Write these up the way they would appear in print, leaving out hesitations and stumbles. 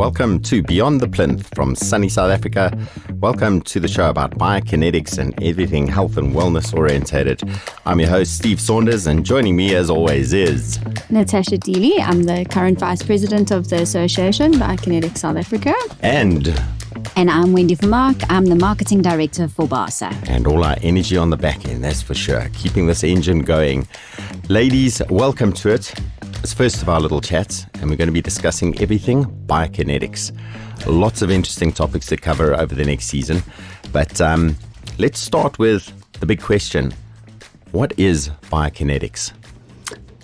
Welcome to Beyond the Plinth from sunny South Africa. Welcome to the show about biokinetics and everything health and wellness orientated. I'm your host, Steve Saunders, and joining me as always is Natasha Deley. I'm the current Vice President of the Association, Biokinetics South Africa. And I'm Wendy Vermaak. I'm the Marketing Director for BASA. And all our energy on the back end, that's for sure, keeping this engine going. Ladies, welcome to it. It's first of our little chats, and we're going to be discussing everything biokinetics. Lots of interesting topics to cover over the next season. But let's start with the big question. What is biokinetics?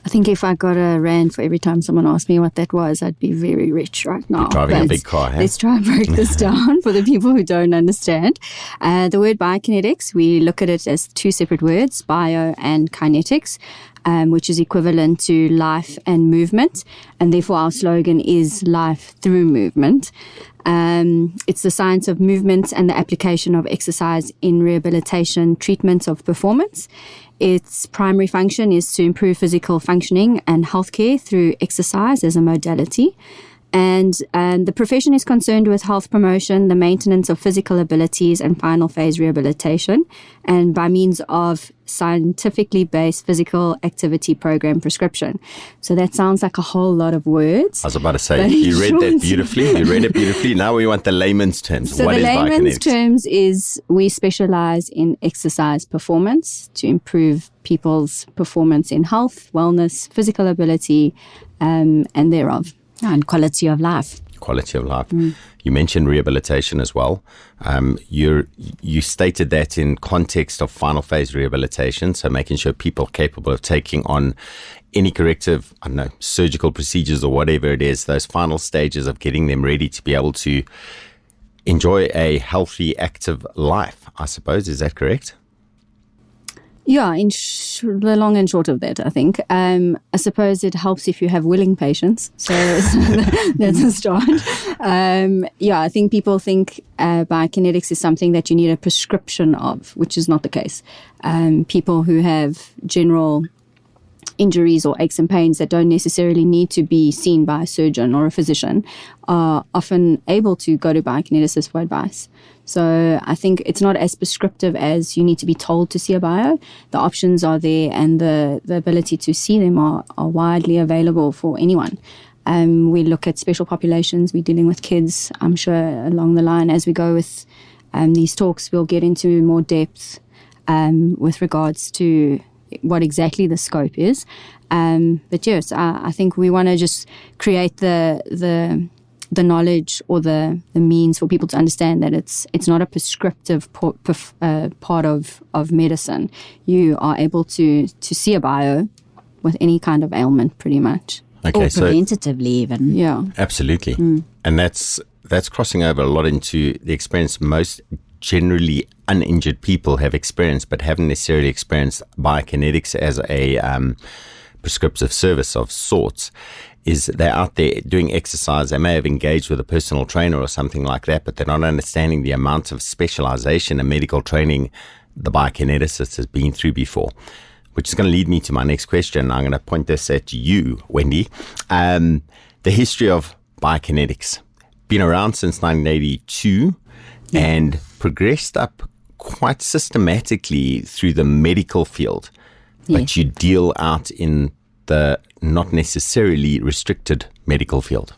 I think if I got a rand for every time someone asked me what that was, I'd be very rich right now. You're driving a big car, hey? Let's try and break this down for the people who don't understand. The word biokinetics, we look at it as two separate words, bio and kinetics, which is equivalent to life and movement. And therefore our slogan is life through movement. It's the science of movement and the application of exercise in rehabilitation treatment of performance. Its primary function is to improve physical functioning and healthcare through exercise as a modality. And the profession is concerned with health promotion, the maintenance of physical abilities, and final phase rehabilitation, and by means of scientifically based physical activity program prescription. So that sounds like a whole lot of words. I was about to say, you read that beautifully. You read it beautifully. Now we want the layman's terms. So what the is layman's biokinetics? terms is we specialize in exercise performance to improve people's performance in health, wellness, physical ability, and thereof. And quality of life. Quality of life. You mentioned rehabilitation as well. You stated that in context of final phase rehabilitation, so making sure people are capable of taking on any corrective, surgical procedures or whatever it is, those final stages of getting them ready to be able to enjoy a healthy, active life, I suppose. Is that correct? Yeah, the long and short of that, I think. I suppose it helps if you have willing patients. So that's a start. I think people think biokinetics is something that you need a prescription of, which is not the case. People who have general injuries or aches and pains that don't necessarily need to be seen by a surgeon or a physician are often able to go to biokineticists for advice. So I think it's not as prescriptive as you need to be told to see a bio. The options are there, and the ability to see them are widely available for anyone. We look at special populations. We're dealing with kids. I'm sure along the line as we go with these talks, we'll get into more depth with regards to what exactly the scope is. But yes, I think we want to just create the knowledge or the means for people to understand that it's not a prescriptive part of medicine. You are able to see a bio with any kind of ailment pretty much. Okay, or preventatively even. Yeah. Absolutely. And that's crossing over a lot into the experience most generally uninjured people have experienced, but haven't necessarily experienced biokinetics as a prescriptive service of sorts. Is they're out there doing exercise. They may have engaged with a personal trainer or something like that, but they're not understanding the amount of specialization and medical training the biokineticist has been through before, which is going to lead me to my next question. I'm going to point this at you, Wendy. The history of biokinetics. Been around since 1982 and progressed up quite systematically through the medical field, but you deal out in the not necessarily restricted medical field.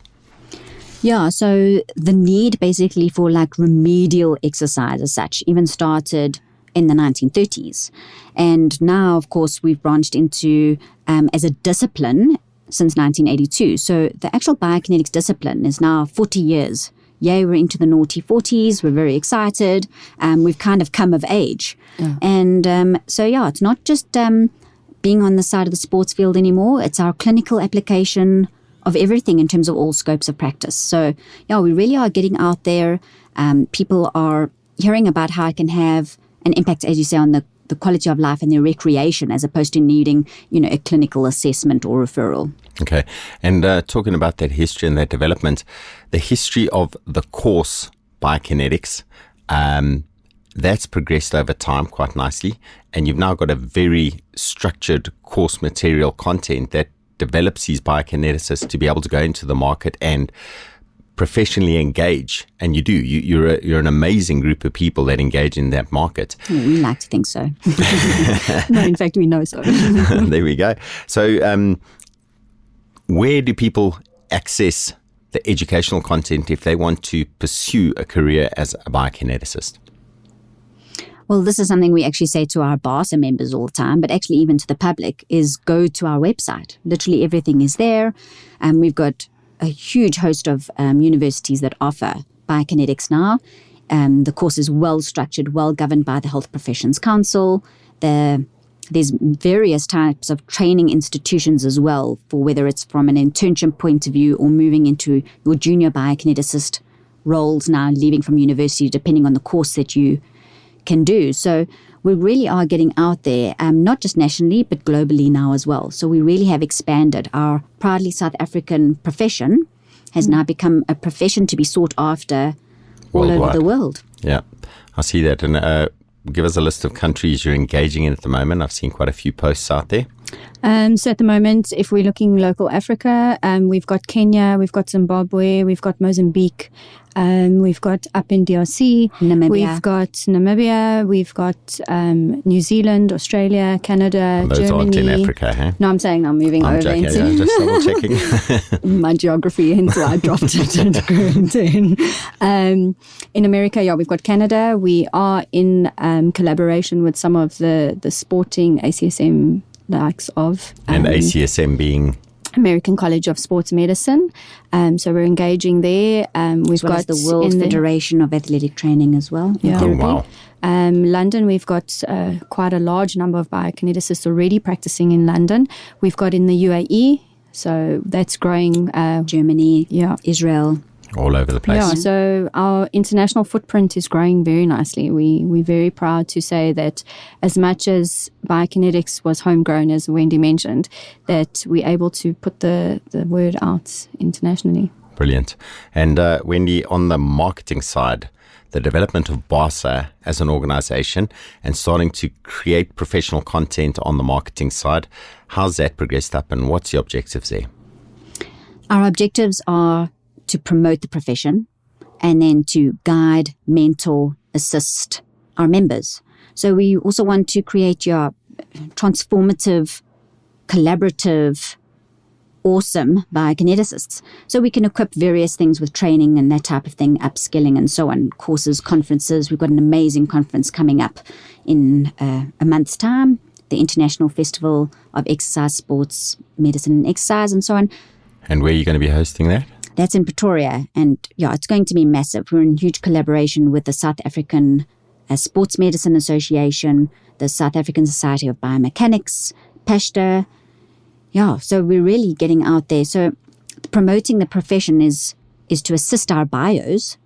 Yeah, so the need basically for like remedial exercise as such even started in the 1930s. And now, of course, we've branched into as a discipline since 1982. So the actual biokinetics discipline is now 40 years. Yay, we're into the naughty 40s. We're very excited. We've kind of come of age. Yeah. And it's not just being on the side of the sports field anymore. It's our clinical application of everything in terms of all scopes of practice. So, we really are getting out there. People are hearing about how it can have an impact, as you say, on the quality of life and their recreation, as opposed to needing, a clinical assessment or referral. Okay. And talking about that history and that development, the history of the course biokinetics, that's progressed over time quite nicely. And you've now got a very structured course material content that develops these biokineticists to be able to go into the market and professionally engage, and you do. You're an amazing group of people that engage in that market. We like to think so. No, in fact, we know so. There we go. So, where do people access the educational content if they want to pursue a career as a biokineticist? Well, this is something we actually say to our BASA members all the time, but actually even to the public, is go to our website. Literally everything is there. We've got a huge host of universities that offer biokinetics now. The course is well structured, well governed by the Health Professions Council. There's various types of training institutions as well, for whether it's from an internship point of view or moving into your junior biokineticist roles now, leaving from university, depending on the course that you can do. So we really are getting out there, not just nationally, but globally now as well. So we really have expanded. Our proudly South African profession has now become a profession to be sought after all over the world. Yeah, I see that. And give us a list of countries you're engaging in at the moment. I've seen quite a few posts out there. So at the moment, if we're looking local Africa, we've got Kenya, we've got Zimbabwe, we've got Mozambique, we've got up in DRC, Namibia. We've got Namibia, we've got New Zealand, Australia, Canada, Those Germany. aren't in Africa, huh? No, I'm saying I'm moving I'm over joking, into yeah, just double checking. my geography, hence why I dropped it into quarantine. In America, we've got Canada. We are in collaboration with some of the sporting ACSM likes of. And ACSM being? American College of Sports Medicine. So we're engaging there. We've got the World Federation of Athletic Training as well. Yeah. Oh, wow. London, we've got quite a large number of biokineticists already practicing in London. We've got in the UAE, so that's growing. Germany, Israel. All over the place. Yeah, so our international footprint is growing very nicely. We're very proud to say that as much as biokinetics was homegrown, as Wendy mentioned, that we're able to put the word out internationally. Brilliant. And Wendy, on the marketing side, the development of BASA as an organization and starting to create professional content on the marketing side, how's that progressed up and what's the objectives there? Our objectives are to promote the profession and then to guide, mentor, assist our members. So we also want to create your transformative, collaborative, awesome biokineticists. So we can equip various things with training and that type of thing, upskilling and so on, courses, conferences. We've got an amazing conference coming up in a month's time, the International Festival of Exercise, Sports, Medicine and Exercise and so on. And where are you going to be hosting that? That's in Pretoria, and it's going to be massive. We're in huge collaboration with the South African Sports Medicine Association, the South African Society of Biomechanics, PASHTA. So we're really getting out there. So promoting the profession is to assist our bios,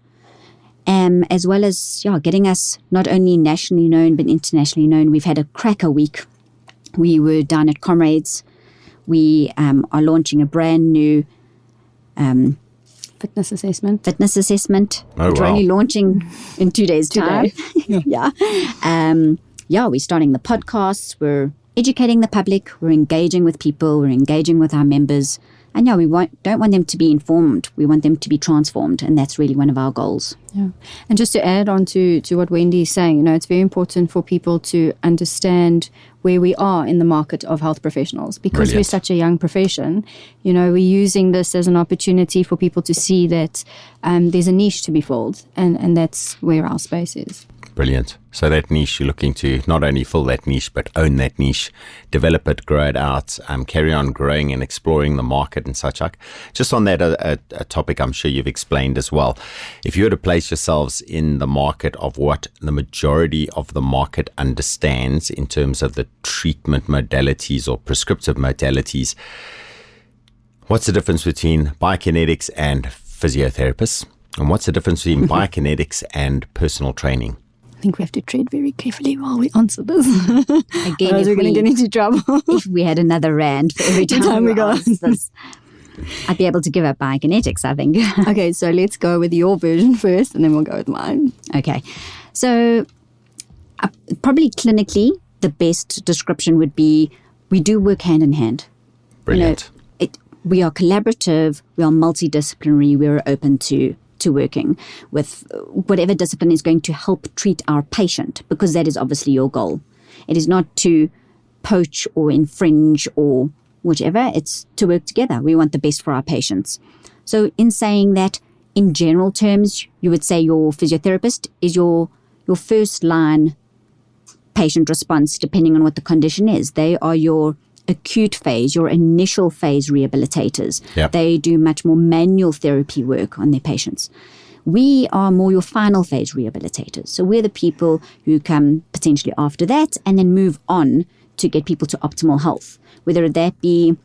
as well as getting us not only nationally known but internationally known. We've had a cracker week. We were down at Comrades. We are launching a brand new Fitness assessment. Oh, We're wow. only launching in 2 days' time. We're starting the podcasts. We're educating the public. We're engaging with people. We're engaging with our members. And we don't want them to be informed. We want them to be transformed. And that's really one of our goals. Yeah. And just to add on to what Wendy is saying, it's very important for people to understand where we are in the market of health professionals. Because Brilliant. we're such a young profession, we're using this as an opportunity for people to see that there's a niche to be filled. And that's where our space is. Brilliant. So that niche, you're looking to not only fill that niche, but own that niche, develop it, grow it out, carry on growing and exploring the market and such like. Just on that, a topic I'm sure you've explained as well. If you were to place yourselves in the market of what the majority of the market understands in terms of the treatment modalities or prescriptive modalities, what's the difference between biokinetics and physiotherapists? And what's the difference between biokinetics and personal training? I think we have to tread very carefully while we answer this. Again, Otherwise we're going to get into trouble. If we had another rand for every time we go. asked this, I'd be able to give up biokinetics, I think. Okay, so let's go with your version first and then we'll go with mine. Okay. So probably clinically, the best description would be we do work hand in hand. Brilliant. we are collaborative, we are multidisciplinary, we are open to working with whatever discipline is going to help treat our patient, because that is obviously your goal. It is not to poach or infringe or whichever, it's to work together. We want the best for our patients. So in saying that, in general terms, you would say your physiotherapist is your first line patient response, depending on what the condition is. They are your acute phase, your initial phase rehabilitators. Yep. They do much more manual therapy work on their patients. We are more your final phase rehabilitators. So we're the people who come potentially after that and then move on to get people to optimal health, whether that be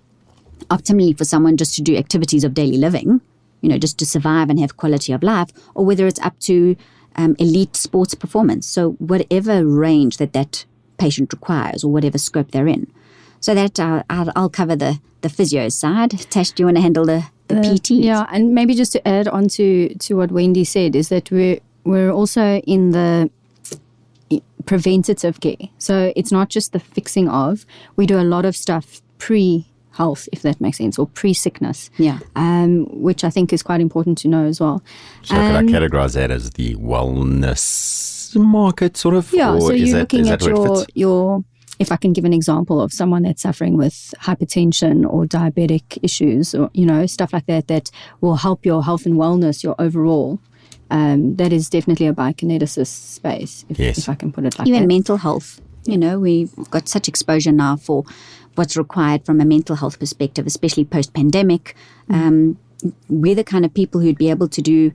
optimally for someone just to do activities of daily living, just to survive and have quality of life, or whether it's up to elite sports performance. So whatever range that patient requires or whatever scope they're in. So that I'll cover the physio side. Tash, do you want to handle the PT? Yeah, and maybe just to add on to what Wendy said is that we're also in the preventative care. So it's not just the fixing of. We do a lot of stuff pre-health, if that makes sense, or pre-sickness. Yeah. Which I think is quite important to know as well. So could I categorize that as the wellness market, sort of? Yeah, or so is you're that, looking is at that where it fits? your if I can give an example of someone that's suffering with hypertension or diabetic issues or, stuff like that will help your health and wellness, your overall, that is definitely a biokineticist space, if I can put it like Even that. mental health. We've got such exposure now for what's required from a mental health perspective, especially post-pandemic. We're the kind of people who'd be able to do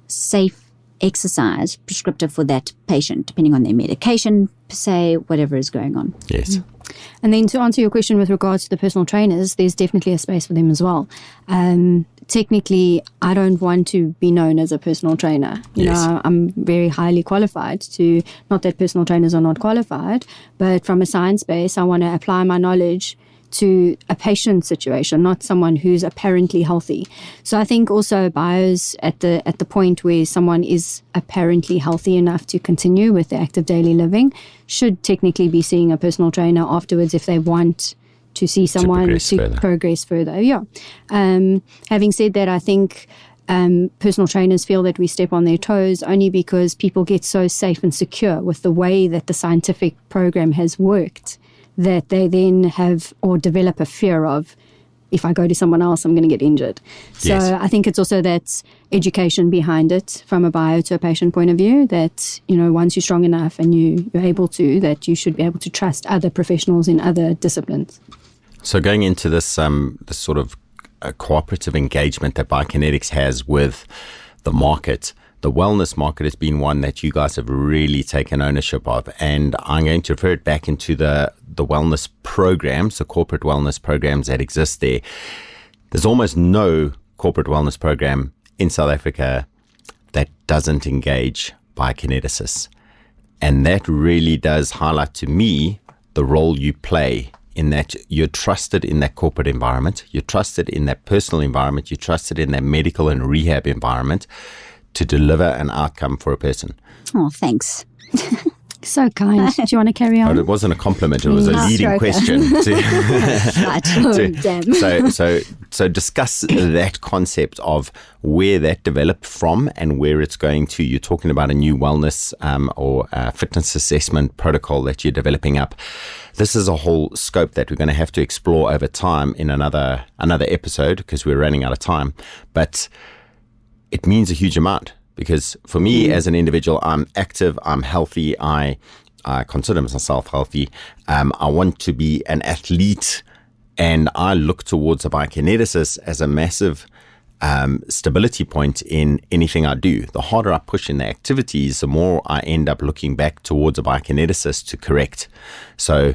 safe exercise prescriptive for that patient, depending on their medication, per se, whatever is going on. Yes. And then to answer your question with regards to the personal trainers, there's definitely a space for them as well. Technically, I don't want to be known as a personal trainer. I'm very highly qualified to, not that personal trainers are not qualified, but from a science base, I want to apply my knowledge to a patient situation, not someone who's apparently healthy. So I think also bios at the point where someone is apparently healthy enough to continue with the active daily living should technically be seeing a personal trainer afterwards if they want to see someone to progress further. Yeah. Having said that, I think personal trainers feel that we step on their toes only because people get so safe and secure with the way that the scientific program has worked that they then have or develop a fear of, if I go to someone else, I'm going to get injured. So I think it's also that education behind it from a bio to a patient point of view that, once you're strong enough and you're able to, that you should be able to trust other professionals in other disciplines. So going into this sort of cooperative engagement that Biokinetics has with the market, the wellness market has been one that you guys have really taken ownership of. And I'm going to refer it back into the wellness programs, the corporate wellness programs that exist there. There's almost no corporate wellness program in South Africa that doesn't engage biokineticists. And that really does highlight to me the role you play in that you're trusted in that corporate environment, you're trusted in that personal environment, you're trusted in that medical and rehab environment to deliver an outcome for a person. Oh, thanks. So kind. Do you want to carry on? Oh, it wasn't a compliment. It was a leading question. So discuss that concept of where that developed from and where it's going to. You're talking about a new wellness or fitness assessment protocol that you're developing up. This is a whole scope that we're going to have to explore over time in another episode because we're running out of time. But it means a huge amount. Because for me as an individual, I'm active, I'm healthy, I consider myself healthy. I want to be an athlete, and I look towards a biokineticist as a massive stability point in anything I do. The harder I push in the activities, the more I end up looking back towards a biokineticist to correct. So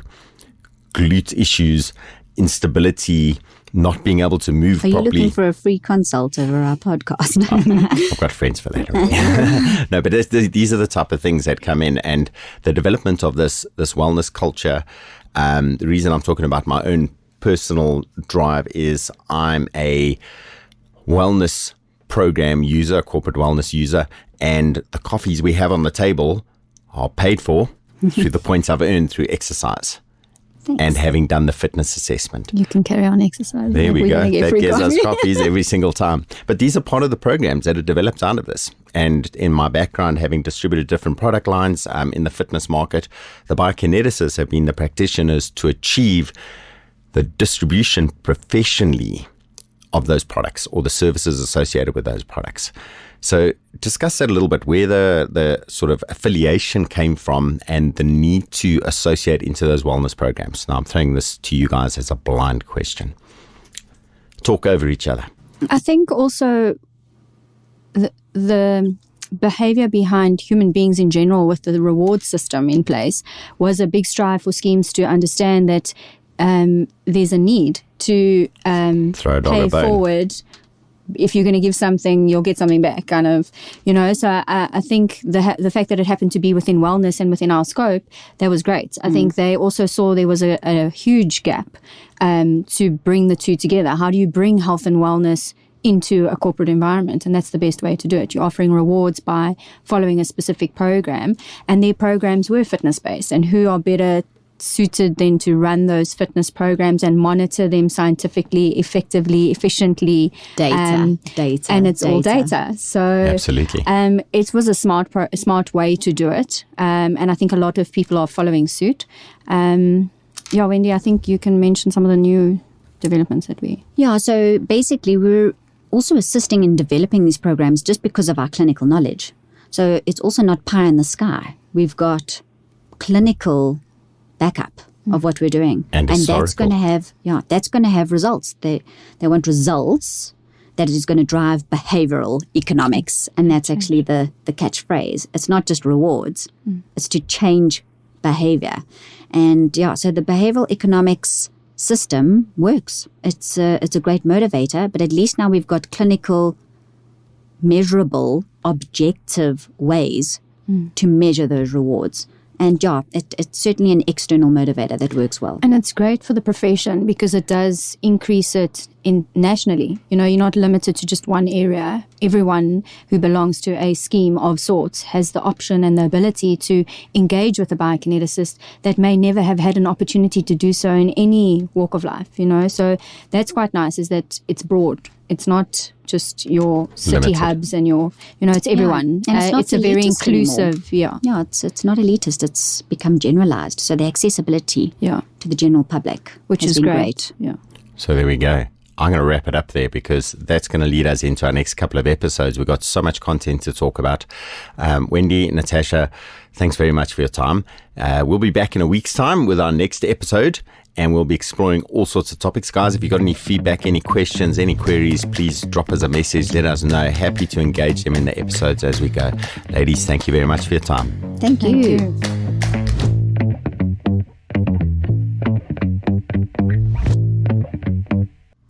glute issues, instability, not being able to move properly. Are you looking for a free consult over our podcast? I've got friends for that already. No, but these are the type of things that come in, and the development of this wellness culture. The reason I'm talking about my own personal drive is I'm a wellness program user, corporate wellness user, and the coffees we have on the table are paid for through the points I've earned through exercise. Thanks. and having done the fitness assessment. You can carry on exercising. There we go. That gives us coffee. copies every single time. But these are part of the programs that are developed out of this. And in my background, having distributed different product lines in the fitness market, the biokineticists have been the practitioners to achieve the distribution professionally of those products or the services associated with those products. So discuss that a little bit, where the sort of affiliation came from and the need to associate into those wellness programs. Now, I'm throwing this to you guys as a blind question. Talk over each other. I think also the behavior behind human beings in general with the reward system in place was a big strive for schemes to understand that there's a need to pay forward. If you're going to give something, you'll get something back, kind of, So I think the fact that it happened to be within wellness and within our scope, that was great. I think they also saw there was a huge gap to bring the two together. How do you bring health and wellness into a corporate environment? And that's the best way to do it. You're offering rewards by following a specific program, and their programs were fitness-based. And who are better suited then to run those fitness programs and monitor them scientifically, effectively, efficiently. Data. And it's all data. So absolutely. It was a smart way to do it. And I think a lot of people are following suit. Wendy, I think you can mention some of the new developments that we... Yeah, so basically we're also assisting in developing these programs just because of our clinical knowledge. So it's also not pie in the sky. We've got clinical backup of what we're doing, and that's going to have results. They want results that is going to drive behavioral economics, and that's actually the catchphrase. It's not just rewards; it's to change behavior, and so the behavioral economics system works. It's a great motivator, but at least now we've got clinical, measurable, objective ways to measure those rewards. And it's certainly an external motivator that works well. And it's great for the profession because it does increase it nationally. You're not limited to just one area. Everyone who belongs to a scheme of sorts has the option and the ability to engage with a biokineticist that may never have had an opportunity to do so in any walk of life, So that's quite nice, is that it's broad. It's not just your city limited hubs and your, it's everyone. And it's not it's a very inclusive, anymore. Yeah, it's not elitist. It's become generalized. So the accessibility to the general public, which is great. Yeah. So there we go. I'm going to wrap it up there because that's going to lead us into our next couple of episodes. We've got so much content to talk about. Wendy, Natasha, thanks very much for your time. We'll be back in a week's time with our next episode, and we'll be exploring all sorts of topics. Guys, if you've got any feedback, any questions, any queries, please drop us a message. Let us know. Happy to engage them in the episodes as we go. Ladies, thank you very much for your time. Thank you.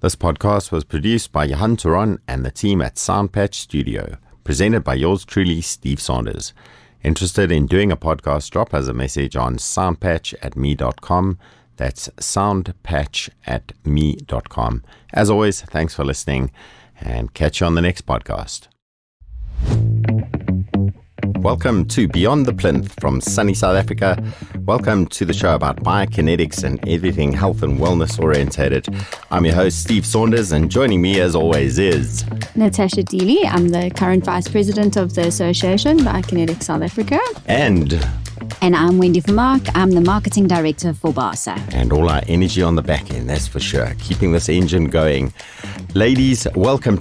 This podcast was produced by Johan Turon and the team at Soundpatch Studio. Presented by yours truly, Steve Saunders. Interested in doing a podcast? Drop us a message on soundpatch@me.com. That's soundpatch@me.com. As always, thanks for listening and catch you on the next podcast. Welcome to Beyond the Plinth from sunny South Africa. Welcome to the show about biokinetics and everything health and wellness orientated. I'm your host, Steve Saunders, and joining me as always is Natasha Deley. I'm the current Vice President of the Association, Biokinetics South Africa. And I'm Wendy Vermaak. I'm the Marketing Director for BASA. And all our energy on the back end, that's for sure. Keeping this engine going. Ladies, welcome